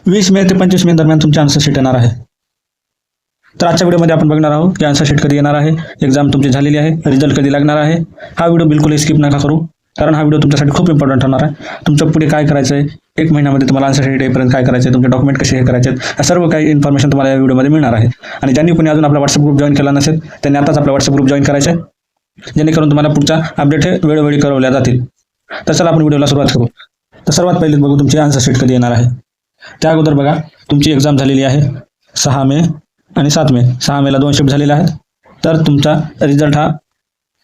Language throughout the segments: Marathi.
20 मे ते 25 मे दरम्यान तुमची आन्सर शीट येणार आहे. तर आजच्या व्हिडिओमध्ये आपण बघणार आहोत की आन्सर शीट कधी येणार आहे, एक्झाम तुमची झालेली आहे, रिझल्ट कधी लागणार आहे. हा व्हिडिओ बिलकुल स्किप नका करू, कारण हा व्हिडिओ तुमच्यासाठी खूप इम्पॉर्टंट होणार आहे. तुमच्या पुढे काय करायचं आहे, 1 महिन्यामध्ये तुम्हाला आन्सर शीट येईपर्यंत काय करायचं आहे, तुमचे डॉक्युमेंट कसे हे करायचे आहेत, सर्व काही इन्फॉर्मेशन तुम्हाला या व्हिडिओमध्ये मिळणार आहे. आणि ज्यांनी कोणी अजून आपला व्हॉट्सअप ग्रुप जॉईन केला नसेल त्यांनी आताच आपला व्हॉट्सअप ग्रुप जॉईन करायचा आहे, जेणेकरून तुम्हाला पुढच्या अपडेट हे वेळोवेळी कळवल्या जातील. तर चला आपण व्हिडिओला सुरुवात करू. तर सर्वात पहिले बघू तुमची आन्सर शीट कधी येणार आहे. त्या अगोदर बघा तुमची एक्झाम झालेली आहे 6 मे आणि 7 मे. 6 मेला 2 शिफ्ट झालेल्या आहेत. तर तुमचा रिझल्ट हा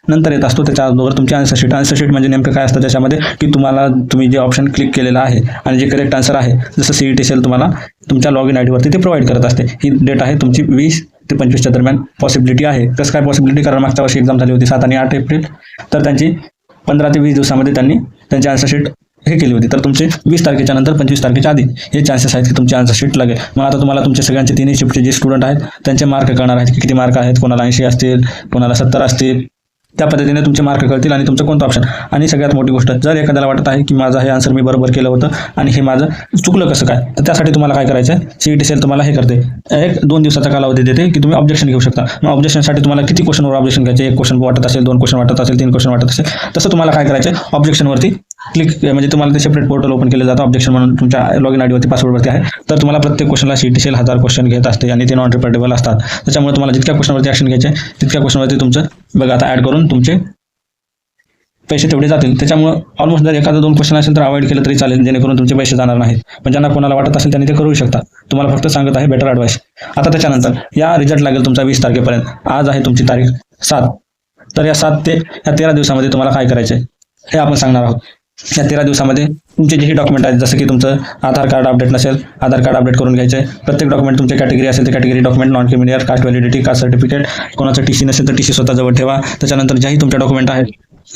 नंतर येत असतो. त्याच्या अगोदर तुमची आन्सर शीट म्हणजे नेमकं काय असतं त्याच्यामध्ये, की तुम्ही जे ऑप्शन क्लिक केलेलं आहे आणि जे करेक्ट आन्सर आहे, जसं CET सेल तुम्हाला तुमच्या लॉग इन आय डीवरती ते प्रोव्हाइड करत असते. ही डेट आहे तुमची 20 ते 25च्या दरम्यान पॉसिबिलिटी आहे. कसं काय पॉसिबिलिटी, कारण मागच्या वर्षी एक्झाम झाली होती 7 आणि 8 एप्रिल, तर त्यांची 15 ते 20 दिवसामध्ये त्यांनी त्यांची आन्सर शीट हे केली होती. तर तुमचे 20 तारखेच्या नंतर 25 तारखेच्या आधी हे चान्सेस आहेत की तुमची आन्सर शीट लागेल. मग आता तुम्हाला तुमचे सगळ्यांचे 3 शिफ्टचे जे स्टुडंट आहेत त्यांचे मार्क कळणार आहेत की किती मार्क आहेत, कोणाला 80 असतील, कोणाला 70 असतील. त्या पद्धतीने तुमचे मार्क कळतील आणि तुमचं कोणतं ऑप्शन. आणि सगळ्यात मोठी गोष्ट, जर एखाद्याला वाटत आहे की माझं हे आन्सर मी बरोबर केलं होतं आणि हे माझं चुकलं कसं काय, तर त्यासाठी तुम्हाला काय करायचं आहे, CET सेल तुम्हाला हे करते, 1-2 दिवसाचा कालावधी देते की तुम्ही ऑब्जेक्शन घेऊ शकता. मग ऑब्जेक्शनसाठी तुम्हाला किती क्वेश्चनवर ऑब्जेक्शन घ्यायचे, 1 क्वेश्चन वाटत असेल, 2 क्वेश्चन वाटत असेल, 3 क्वेश्चन वाटत असेल, तसं तुम्हाला काय करायचं आहे, ऑब्जेक्शनवरती क्लिक, म्हणजे तुम्हाला ते सेपरेट पोर्टल ओपन केलं जातं ऑब्जेक्शन म्हणून तुमच्या लॉग इन आयडीवरती पासवर्डवरती आहे. तर तुम्हाला प्रत्येक क्वेश्चनला CET सेल 1000 क्वेश्चन घेत असते आणि ते नॉन रिपेटेबल असतात. त्याच्यामुळे तुम्हाला जितक्या क्वेश्चनवरती ॲक्शन घ्यायचे तितक्या क्वेश्चनवरती तुमचं बघा आता ॲड करून तुमचे पैसे तेवढे जातील. त्याच्यामुळे ऑलमोस्ट जर एखादा 2 क्वेश्चन असेल तर अवॉइड केलं तरी चालेल, जेणेकरून तुमचे पैसे जाणार नाहीत. पण ज्यांना कोणाला वाटत असेल त्यांनी ते करू शकता. तुम्हाला फक्त सांगत आहे बेटर ॲडवाईस. आता त्याच्यानंतर या रिझल्ट लागेल तुमचा 20 तारखेपर्यंत. आज आहे तुमची तारीख 7. तर या 7 ते या 13 दिवसामध्ये तुम्हाला काय करायचं आहे हे आपण सांगणार आहोत. या 13 दिवसामध्ये तुमचे जेही डॉक्युमेंट आहेत, जसं की तुमचं आधार कार्ड अपडेट नसेल, आधार कार्ड अपडेट करून घ्यायचं आहे. प्रत्येक डॉक्युमेंट तुमची कॅटेगरी असेल तर category document, non criminal, caste validity, caste certificate, कोणाचं TC नसेल तर TC स्वतःजवळ ठेवा. त्याच्यानंतर ज्याही तुमच्या डॉक्युमेंट आहेत,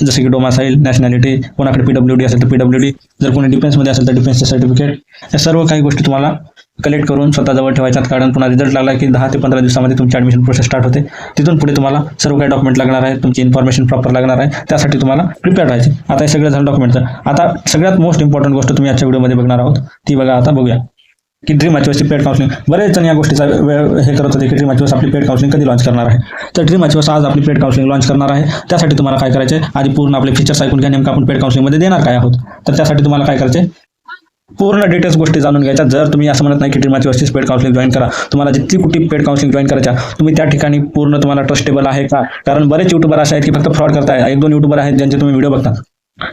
जसे की डोमासाईल, नॅशनॅलिटी, कोणाकडे PWD असेल तर PWD, जर कोणी डिफेन्समध्ये असेल तर डिफेन्सचे सर्टिफिकेट, या सर्व काही गोष्टी तुम्हाला कलेक्ट करून स्वतःजवळ ठेवायच्यात. कारण पुन्हा रिझल्ट लागला की 10 ते 15 दिवसामध्ये तुमची ॲडमिशन प्रोसेस स्टार्ट होते. तिथून पुढे तुम्हाला सर्व काही डॉक्युमेंट लागणार आहे, तुमची इन्फॉर्मेशन प्रॉपर लागणार आहे, त्यासाठी तुम्हाला प्रिपेअर राहायचे. आता हे सगळं झालं डॉक्युमेंटचं. आता सगळ्यात मोस्ट इम्पॉर्टंट गोष्ट तुम्ही आजच्या व्हिडिओमध्ये बघणार आहोत ती बघा. आता बघूया की ड्रीम अचिव्हर्सची पेड काउन्सिलिंग. बरेच जण या गोष्टीचा हे करत होते की ड्रीम अचिव्हर्स आपली पेड काउन्सिलिंग कधी लॉन्च करणार आहे. तर ड्रीम अचिव्हर्स आज आपली पेड काउन्सिलिंग लॉन्च करणार आहे. त्यासाठी तुम्हाला काय करायचं आहे, आधी पूर्ण आपले फीचर्स ऐकून घ्या, नेमकं आपण पेड काउन्सिलिंगमध्ये देणार काय आहोत. तर त्यासाठी तुम्हाला काय करायचं आहे, पूर्ण डिटेल्स गोष्टी जाणून घ्यायच्या. जर तुम्ही असं म्हणत नाही की ड्रीम अचिव्हर्सची पेड काउन्सिलिंग जॉईन करा, तुम्हाला जितकी कुठे पेड काउन्सिलिंग जॉईन करायच्या, तुम्ही त्या ठिकाणी पूर्ण तुम्हाला ट्रस्टेबल आहे का. कारण बरेच युट्यूबर असे आहेत की फक्त फ्रॉड करताय. 1-2 युट्यूबर आहेत ज्यांचे तुम्ही व्हिडिओ बघता,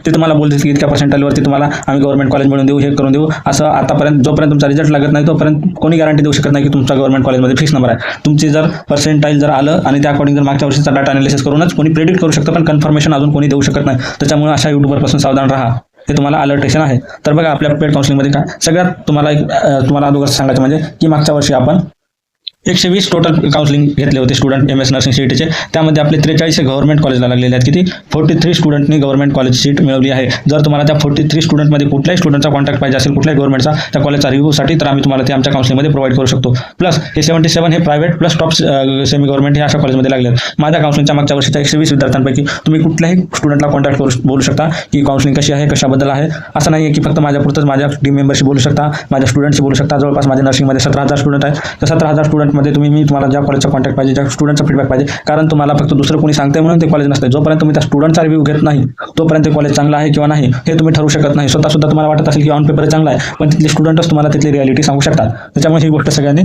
ते तुम्हाला बोलतील की इतक्या पर्सेंटाईलवरती तुम्हाला आम्ही गव्हर्नमेंट कॉलेज मिळून देऊ, हे करून देऊ. असं आतापर्यंत जोपर्यंत तुमचा रिझल्ट लागत नाही तोपर्यंत कोणी गॅरंटी देऊ शकत नाही की तुमचा गव्हर्नमेंट कॉलेजमध्ये फिक्स नंबर आहे. तुमची जर पर्सेंटाईल जर आलं आणि त्या अकॉर्डिंग जर मागच्या वर्षीचा डाटा अनालिसिस करूनच कोणी प्रेडिक्ट करू शकतं, पण कन्फर्मेशन अजून कोणी देऊ शकत नाही. त्याच्यामुळे अशा युट्यूबरपासून सावधान राहा, हे तुम्हाला अलर्टेशन आहे. तर बघा आपल्या पेड काउन्सिलिंगमध्ये काय सगळ्यात तुम्हाला अगोदर सांगायचं म्हणजे की मागच्या वर्षी आपण 120 टोटल काउन्सिलिंग घेतले होते स्टुडंट MS नर्सिंग CETचे. त्यामध्ये आपले 43 गव्हर्नमेंट कॉलेजला लागलेले आहेत. किती 43 स्टुडंटनी गव्हर्नमेंट कॉलेज सीट मिळवली आहे. जर तुम्हाला त्या 43 स्टुडंटमध्ये कुठल्याही स्टुडंटचा कॉन्टॅक्ट पाहिजे असेल, कुठल्याही गव्हर्नमेंटचा त्या कॉलेजचा रिव्ह्यूसाठी, तर आम्ही तुम्हाला ते आमच्या काउन्सिलिंगमध्ये प्रोव्हाइड करू शकतो. प्लस हे 77 हे private plus top semi government हे अशा कॉलेजमध्ये लागले आहेत. माझ्या काउन्सिलिंगच्या मागच्या वर्षीच्या 120 विद्यार्थ्यांपैकी तुम्ही कुठल्याही स्टुडंटला कॉन्टॅक्ट बोलू शकता की काउन्सिलिंग कशी आहे, कशाबद्दल आहे. असं नाही आहे की फक्त माझ्यापुरतंच माझ्या टीम मेंबरशी बोलू शकता, माझ्या स्टुडंटशी बोलू शकता. जवळपास माझ्या नर्सिंगमध्ये 17,000 स्टुडंट आहेत. तर 17,000 स्टुडंटमध्ये मी तुम्हाला ज्या कॉलेजचा कॉन्टॅक्ट पाहिजे, ज्या स्टुडंटचा फीडबॅक पाहिजे, कारण तुम्हाला फक्त दुसरं कोणी सांगते म्हणून ते कॉलेज नसते. जोपर्यंत तुम्ही त्या स्टुडंटचा रिव्ह्यू घेत नाही तोपर्यंत ते कॉलेज चांगला आहे किंवा नाही हे तुम्ही ठरवू शकत नाही. स्वतः तुम्हाला वाटत असेल की ऑन पेपर चांगला आहे, पण तिथले स्टुडंटच तुम्हाला तिथली रियालिटी सांगू शकतात. त्याच्यामुळे ही गोष्ट सगळ्यांनी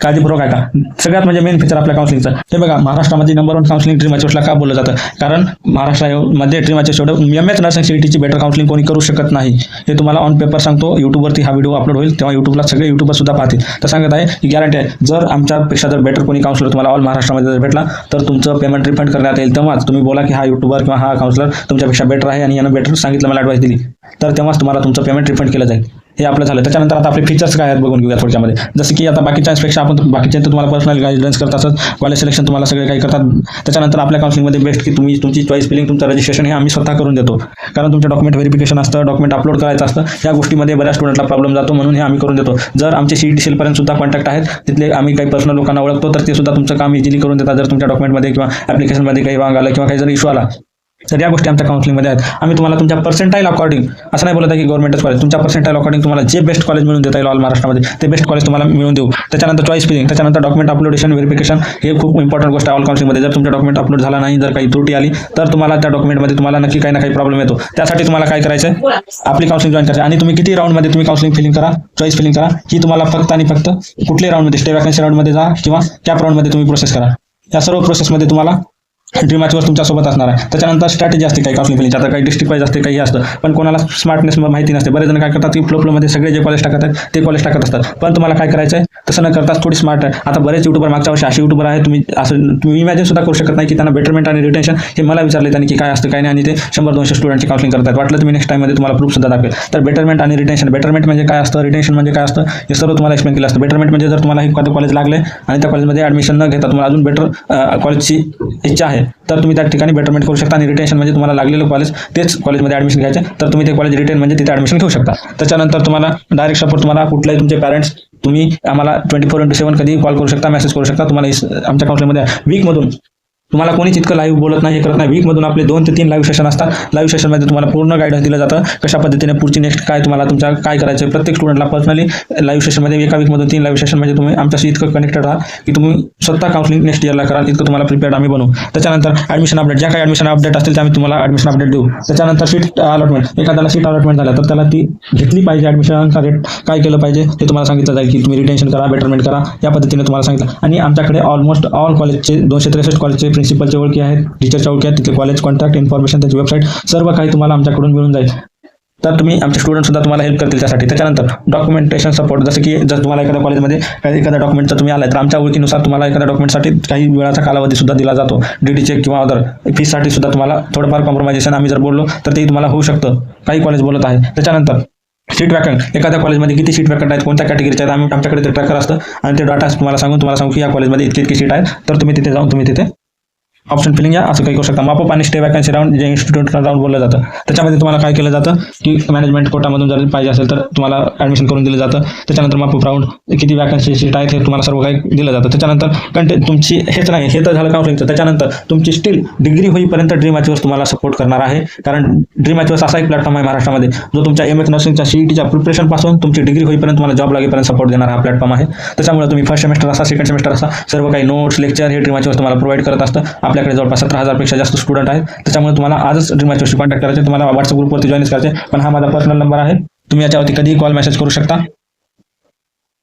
काळजीपूर्वक ऐका. सगळ्यात म्हणजे मेन फीचर आपल्या काउन्सिलिंगचं हे बघा. महाराष्ट्रामध्ये नंबर 1 काउन्सिलिंग ड्रीम अचिव्हर्सला का बोललं जातं, कारण महाराष्ट्रामध्ये ड्रीम अचिव्हर्स MS नर्सिंग CETची बेटर काउन्सिलिंग कोणी करू शकत नाही. हे तुम्हाला ऑन पेपर सांगतो. यूट्यूबवरती हा व्हिडिओ अपलोड होईल तेव्हा यूट्यूबला सगळे यूट्यूबर सुद्धा पाहतील. तर सांगत आहे की गॅरंटी आहे, जर आमच्यापेक्षा जर बेटर कोणी काउन्सिलर तुम्हाला ऑल महाराष्ट्रामध्ये जर भेटला तर तुमचं पेमेंट रिफंड करण्यात येईल. तेव्हाच तुम्ही बोला की हा यूट्यूबर किंवा हा काउन्सिलर तुमच्यापेक्षा बेटर आहे आणि यानं बेटर सांगितलं, मला ॲडवाईस दिली, तर तेव्हाच तुम्हाला तुमचं पेमेंट रिफंड केलं जाईल. हे आपलं झालं. त्याच्यानंतर आता आपले फीचर्स काय आहेत बघून घेऊया थोडक्यामध्ये. जसं की आता बाकीच्यांपेक्षा आपण बाकीच्या तुम्हाला पर्सनल गाईडन्स करत असत, कॉलेज सिलेक्शन तुम्हाला सगळे काही करतात. त्याच्यानंतर आपल्या काउन्सिलिंगमध्ये बेस्ट की तुमची चॉईस फिलिंग, तुमचं रजिस्ट्रेशन हे आम्ही स्वतः करून देतो. कारण तुमचं डॉक्युमेंट व्हेरिफिकेशन असतं, डॉक्युमेंट अपलोड करायचं असतं, या गोष्टीमध्ये बऱ्याच स्टुडंटला प्रॉब्लेम जातो, म्हणून हे आम्ही करून देतो. जर आमचे CET सेलपर्यंत सुद्धा कॉन्टॅक्ट आहेत, तिथले आम्ही काही पर्सनल लोकांना ओळखतो, तर ते सुद्धा तुमचं काम इझिली करून देतात. जर तुमच्या डॉक्युमेंटमध्ये किंवा ॲप्लिकेशनमध्ये काही वांग आलं किंवा काही जर इश्यू आला तर या गोष्टी आमच्या काउन्सिलिंगमध्ये आहेत. आम्ही तुम्हाला तुमच्या पर्सेंटाईल अकॉर्डिंग, असं नाही बोलत आहे की गव्हर्नमेंटच कॉलेज, तुमच्या पर्सेंटाईल अकॉर्डिंग तुम्हाला जे बेस्ट कॉलेज मिळून देता येईल ऑल महाराष्ट्रामध्ये ते बेस्ट कॉलेज तुम्हाला मिळून देऊ. त्याच्यानंतर चॉईस फिलिंग, त्याच्यानंतर डॉक्युमेंट अपलोडेशन, व्हेरिफिकेशन, हे खूप इम्पॉर्टंट गोष्ट आहे ऑल काउन्सिलिंगमध्ये. जर तुमचा डॉक्युमेंट अपलोड झाला नाही, जर काही त्रुटी आली तर तुम्हाला त्या डॉक्युमेंटमध्ये तुम्हाला नक्की काही ना काही प्रॉब्लेम येतो. त्यासाठी तुम्हाला काय करायचं आहे, आपली काउन्सिलिंग जॉईन करायची. आणि तुम्ही किती राऊंडमध्ये तुम्ही काउन्सिलिंग फिलिंग करा, चॉईस फिलिंग करा, ही तुम्हाला फक्त आणि फक्त कुठल्याही राऊंडमध्ये, स्टे वॅकन्सी राऊंडमध्ये जा किंवा कॅप राऊंडमध्ये तुम्ही प्रोसेस करा. या सर्व प्रोसेसमध्ये तुम्हाला ड्रीम मॅचवर तुमच्यासोबत असणार आहे. त्याच्यानंतर स्ट्रॅटेजी असते काही काउन्सिलिंग फिलिंगची. आता काही डिस्ट्रिक्ट वाईज असते, काही असतं, पण कोणाला स्मार्टनेस माहिती नसते. बरेच जण काय करतात की फ्लोमध्ये सगळे जे कॉलेज टाकत आहेत ते कॉलेज टाकत असतात. पण तुम्हाला काय करायचं आहे, तसं न करता थोडी स्मार्ट आहे. आता बरेच युट्यूबर, मागच्या वर्षी असे युट्यूबर आहे, तुम्ही इमॅजिन सुद्धा करू शकत नाही की त्यांना बेटरमेंट आणि रिटेन्शन हे मला विचारले त्यांनी की काय असतं काय नाही, आणि ते 100-200 स्टुडंटची काउन्सिलिंग करतात. वाटलं तुम्ही नेक्स्ट टाइममध्ये तुम्हाला प्रूफ सुद्धा दाखवेल. तर बेटरमेंट आणि रिटेन्शन, बेटरमेंट म्हणजे काय असतं, रिटेन्शन म्हणजे काय असतं, हे सर्व तुम्हाला एक्सप्लेन केलं असतं. बेटरमेंट म्हणजे जर तुम्हाला एखादं कॉलेज लागले आणि त्या कॉलेजमध्ये ॲडमिशन न घेता तुम्हाला अजून बेटर कॉलेजची इच्छा आहे तर तुम्ही त्या ठिकाणी बेटरमेंट करू शकता. आणि रिटेन्शन म्हणजे तुम्हाला लागलेलं कॉलेज तेच कॉलेजमध्ये ॲडमिशन घ्यायचे तर तुम्ही ते कॉलेज रिटेन म्हणजे तिथे ॲडमिशन घेऊ शकता. त्याच्यानंतर तुम्हाला डायरेक्ट सपोर्ट, तुम्हाला कुठल्याही तुमचे पॅरेंट्स, तुम्ही आम्हाला 24/7 कधी कॉल करू शकता, मेसेज करू शकता. तुम्हाला आमच्या काउन्सिलिंगमध्ये वीकमधून तुम्हाला कोणीच इतकं लाईव्ह बोलत नाही, हे करत नाही. वीकमधून आपले 2 ते 3 लाईव्ह सेशन असतात. लाईव्ह सेशनमध्ये तुम्हाला पूर्ण गाईडन्स दिलं जातं, कशा पद्धतीने पुढची नेक्स्ट काय तुम्हाला तुमच्या काय करायचं आहे. प्रत्येक स्टुडंटला पर्सनली लाईव्ह सेशनमध्ये एका वीकमधून 3 लाईव्ह सेशन म्हणजे तुम्ही आमच्याशी इतकं कनेक्टेड राहा की तुम्ही स्वतः काउन्सिलिंग नेक्स्ट इयरला कराल, इतकं तुम्हाला प्रिपेअर्ड आम्ही बनवू. त्याच्यानंतर ॲडमिशन अपडेट, ज्या काही ॲडमिशन अपडेट असतील त्या आम्ही तुम्हाला ॲडमिशन अपडेट देऊ. त्याच्यानंतर सीट अलॉटमेंट, एखाद्याला सीट अलॉटमेंट झालं तर त्याला ती घेतली पाहिजे ॲडमिशनचा रेट काय केलं पाहिजे ते तुम्हाला सांगितलं जाईल की तुम्ही रिटेन्शन करा, बेटरमेंट करा, या पद्धतीने तुम्हाला सांगितलं. आणि आमच्याकडे ऑलमोस्ट ऑल कॉलेजचे 263 कॉलेजचे प्रिन्सिपलचे ओळखी आहेत, टीचरच्या ओळखी आहेत, तिथे कॉलेज कॉन्टॅक्ट इन्फॉर्मेशन, त्याची वेबसाईट, सर्व काही तुम्हाला आमच्याकडून मिळून जाईल. तर तुम्ही आमचे स्टुडंट सुद्धा तुम्हाला हेल्प करतील त्यासाठी. त्याच्यानंतर डॉक्युमेंटेशन सपोर्ट, जसं की जर तुम्हाला एखाद्या कॉलेजमध्ये एखाद्या डॉक्युमेंटचा तुम्ही आलाय तर आमच्या ओळखीनुसार तुम्हाला एखाद्या डॉक्युमेंटसाठी काही वेळाचा कालावधी सुद्धा दिला जातो. DD चेक किंवा अदर फीसाठी सुद्धा तुम्हाला थोडंफार कॉम्प्रोमायझेशन आम्ही जर बोललो तर ते तुम्हाला होऊ शकतं, काही कॉलेज बोलत आहे. त्याच्यानंतर सीट वॅकंट, एखाद्या कॉलेजमध्ये किती सीट वॅकंट आहेत, कोणत्या कॅटेगरीच्या आहेत, आमच्याकडे ते ट्रॅकर असतं आणि ते डाटा तुम्हाला सांगू की या कॉलेजमध्ये इतकी सीट आहेत, तर तुम्ही तिथे जाऊन तुम्ही तिथे ऑप्शन फिलिंग या असं काही करू शकता. मापअप आणि स्टे वॅकन्सी राऊंड, जे इन्स्टिट्यूट राऊंड बोललं जातं, त्याच्यामध्ये तुम्हाला काय केलं जातं की मॅनेजमेंट कोटामधून जर पाहिजे असेल तर तुम्हाला ॲडमिशन करून दिलं जातं. त्याच्यानंतर मापअप राऊंड, किती वॅकन्सी सीट आहेत हे तुम्हाला सर्व काही दिलं जातं. त्याच्यानंतर कंटेंट तुमची हेच नाही, हे तर झालं काउन्सिलिंगचं. त्याच्यानंतर तुमची स्टील डिग्री होईपर्यंत ड्रीम अचिव्हर्स तुम्हाला सपोर्ट करणार आहे. कारण ड्रीम अचिव्हर्स असा एक प्लॅटफॉर्म आहे महाराष्ट्रामध्ये जो तुमच्या MF नर्सिंगच्या CETच्या प्रिपरेशनपासून तुमची डिग्री होईपर्यंत तुम्हाला जॉब लागेपर्यंत सपोर्ट देणारा हा प्लॅटफॉर्म आहे. त्याच्यामुळे तुम्ही फर्स्ट सेमेस्टर असा, सेकंड सेमेस्टर असा, सर्व काही नोट्स, लेक्चर हे ड्रीम अचिव्हर्स तुम्हाला प्रोव्हाइड करत असतं. आपल्याकडे जवळपास 17,000 पेक्षा जास्त स्टुडंट आहेत. त्याच्यामुळे तुम्हाला आजच ड्रीम अचिव्हर्सशी कॉन्टॅक्ट करायचे, तुम्हाला व्हॉट्सअप ग्रुपवरती जॉईन करायचे. पण हा माझा पर्सनल नंबर आहे, तुम्ही याच्यावरती कधीही कॉल मेसेज करू शकता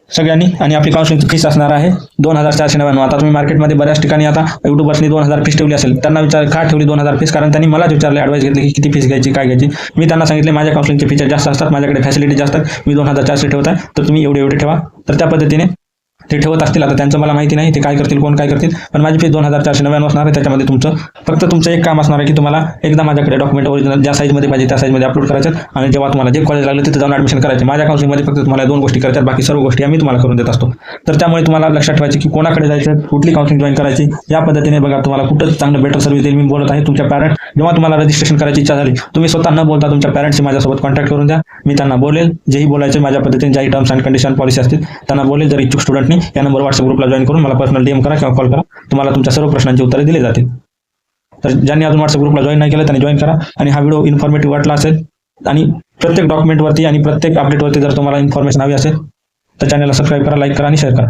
सगळ्यांनी. आणि आपली काउन्सिलिंगची फीस असणार आहे 2,499. आता तुम्ही मार्केटमध्ये बऱ्याच ठिकाणी आता युट्यूबर्सनी 2,000 फीस ठेवली असेल, त्यांना का ठेवली 2,000 फीस, कारण त्यांनी मलाच विचारले, ॲडवाइस घेतली की किती फीस घ्यायची, काय घ्यायची. मी त्यांना सांगितले माझ्या काउन्सिलिंगचे फीचर जास्त असतात, माझ्याकडे फॅसिलिटी जास्त आहेत, मी 2,400 ठेवत आहे, तर तुम्ही एवढे ठेवा. तर त्या पद्धतीने ते ठेवत असतील. आता त्यांचं मला माहिती नाही ते काय करतील, कोण काय करतील, पण माझी फीस 2,499 असणार आहे. त्याच्यामध्ये तुमचं एक काम असणार आहे की तुम्हाला एकदा माझ्याकडे डॉक्युमेंट ओरिजिनल ज्या साईजमध्ये पाहिजे त्या साईजमध्ये अपलोड करायचं आणि जेव्हा तुम्हाला जे कॉलेज लागलं तिथे जाऊन ॲडमिशन करायचे. माझ्या काउन्सिलिंगमध्ये फक्त तुम्हाला 2 गोष्टी करायच्या, बाकी सर्व गोष्टी आम्ही तुम्हाला करून देत असतो. तर त्यामुळे तुम्हाला लक्षात ठेवायची की कोणाकडे जायचं, कुठली काउन्सिलिंग जॉईन करायची, या पद्धतीने बघा तुम्हाला कुठं चांगलं बेटर सर्व्हिस देईल. मी बोलत आहे तुमच्या पॅरेंट, जेव्हा तुम्हाला रजिस्ट्रेशन करायची इच्छा झाली तुम्ही स्वतः न बोलता तुमच्या पॅरेंट्सशी माझ्यासोबत कॉन्टॅक्ट करून द्या. मी त्यांना बोलेल, जेही बोलायचे माझ्या पद्धतीने, ज्याही टर्म्स अँड कंडिशन पॉलिसी असतील त्यांना बोलेल. जर इच्छुक स्टुडंटनी या नंबर व्हॉट्सअप ग्रुपला जॉईन करून मला पर्सनल DM करा किंवा कॉल करा, तुम्हाला तुमच्या सर्व प्रश्नांची उत्तरे दिली जातील. तर ज्यांनी अजून व्हॉट्सअप ग्रुपला जॉईन नाही केलं त्यांनी जॉईन करा. आणि हा व्हिडिओ इन्फॉर्मेटिव्ह वाटला असेल आणि प्रत्येक डॉक्युमेंटवरती आणि प्रत्येक अपडेटवरती जर तुम्हाला इन्फॉर्मेशन हवी असेल तर चॅनलला सबस्क्राईब करा, लाईक करा आणि शेअर करा.